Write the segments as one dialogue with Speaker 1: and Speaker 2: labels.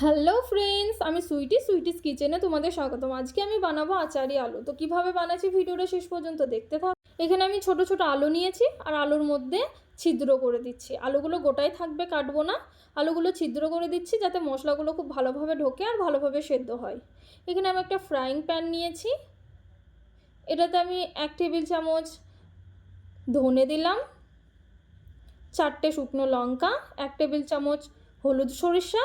Speaker 1: Hello friends, আমি sweeties কিচেনে তোমাদের স্বাগতম। আজকে আমি বানাবো আচারি আলু। তো কিভাবে বানাচ্ছি ভিডিওটা শেষ পর্যন্ত দেখতে থাক। এখানে আমি ছোট ছোট আলু নিয়েছি আর আলুর মধ্যে ছিদ্র করে দিচ্ছি। আলুগুলো গোটাই থাকবে, কাটবো না। আলুগুলো ছিদ্র করে দিচ্ছি যাতে মশলাগুলো খুব ভালোভাবে ঢোকে আর ভালোভাবে সেদ্ধ হয়। এখানে আমি একটা ফ্রাইং প্যান নিয়েছি। এটাতে আমি 1 টেবিল চামচ ধনে দিলাম, 4টে শুকনো লঙ্কা, 1 টেবিল চামচ হলুদ সরিষা,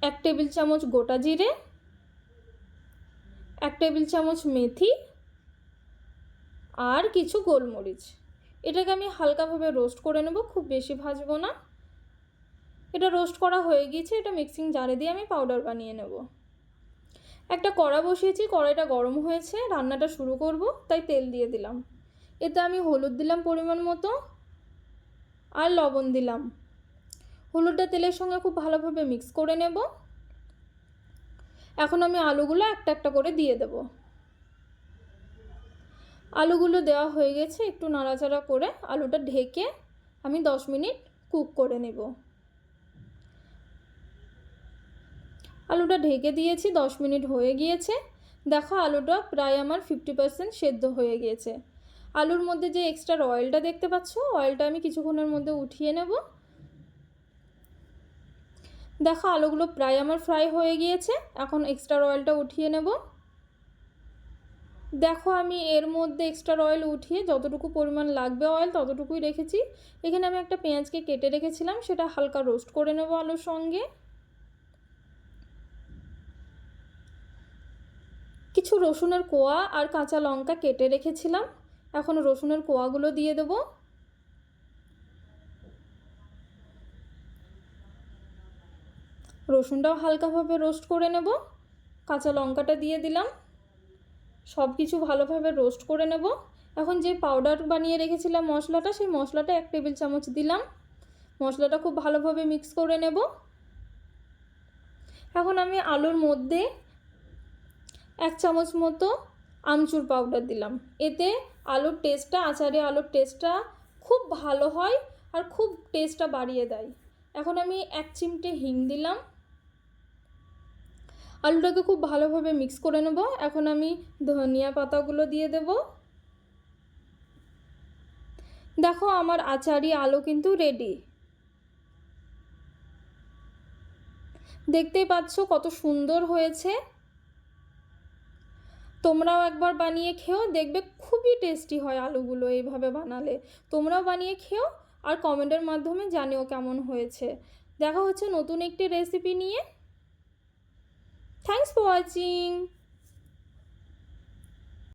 Speaker 1: 1 টেবিল চামচ গোটা জিরে, 1 টেবিল চামচ মেথি আর কিছু গোলমরিচ। এটাকে আমি হালকাভাবে রোস্ট করে নেব, খুব বেশি ভাজবো না। এটা রোস্ট করা হয়ে গিয়েছে, এটা মিক্সিং জারে দিয়ে আমি পাউডার বানিয়ে নেব। একটা কড়া বসিয়েছি, কড়াইটা গরম হয়েছে, রান্নাটা শুরু করব, তাই তেল দিয়ে দিলাম। এতে আমি হলুদ দিলাম পরিমাণ মতো আর লবণ দিলাম। হলুদটা তেলের সঙ্গে খুব ভালোভাবে মিক্স করে নেব। এখন আমি আলুগুলো একটা একটা করে দিয়ে দেব। আলুগুলো দেওয়া হয়ে গেছে, একটু নাড়াচাড়া করে আলুটা ঢেকে আমি 10 মিনিট কুক করে নেব। আলুটা ঢেকে দিয়েছি, 10 মিনিট হয়ে গিয়েছে। দেখো আলুটা প্রায় আমার 50% সেদ্ধ হয়ে গিয়েছে। আলুর মধ্যে যে এক্সট্রা অয়েলটা দেখতে পাচ্ছ, অয়েলটা আমি কিছুক্ষণের মধ্যে উঠিয়ে নেব। দেখো আলুগুলো প্রায় আমার ফ্রাই হয়ে গিয়েছে, এখন এক্সট্রা অয়েলটা উঠিয়ে নেব। দেখো আমি এর মধ্যে এক্সট্রা অয়েল উঠিয়ে যতটুকু পরিমাণ লাগবে অয়েল ততটুকুই রেখেছি। এখানে আমি একটা পেঁয়াজকে কেটে রেখেছিলাম, সেটা হালকা রোস্ট করে নেব আলুর সঙ্গে। কিছু রসুনের কোয়া আর কাঁচা লঙ্কা কেটে রেখেছিলাম, এখন রসুনের কোয়াগুলো দিয়ে দেব। রসুনটাও হালকাভাবে রোস্ট করে নেব। কাঁচা লঙ্কাটা দিয়ে দিলাম। সব কিছু ভালোভাবে রোস্ট করে নেব। এখন যে পাউডার বানিয়ে রেখেছিলাম মশলাটা, সেই মশলাটা 1 টেবিল চামচ দিলাম। মশলাটা খুব ভালোভাবে মিক্স করে নেব। এখন আমি আলুর মধ্যে 1 চামচ মতো আমচুর পাউডার দিলাম। এতে আলুর টেস্টটা, আচারে আলুর টেস্টটা খুব ভালো হয় আর খুব টেস্টটা বাড়িয়ে দেয়। এখন আমি 1 চিমটে হিং দিলাম। আলুটাকে খুব ভালোভাবে মিক্স করে নেব। এখন আমি ধনিয়া পাতাগুলো দিয়ে দেব। দেখো আমার আচারি আলু কিন্তু রেডি। দেখতেই পাচ্ছ কত সুন্দর হয়েছে। তোমরাও একবার বানিয়ে খেও, দেখবে খুবই টেস্টি হয় আলুগুলো এইভাবে বানালে। তোমরাও বানিয়ে খেও আর কমেন্টের মাধ্যমে জানিও কেমন হয়েছে। দেখা হচ্ছে নতুন একটি রেসিপি নিয়ে। Thanks for watching.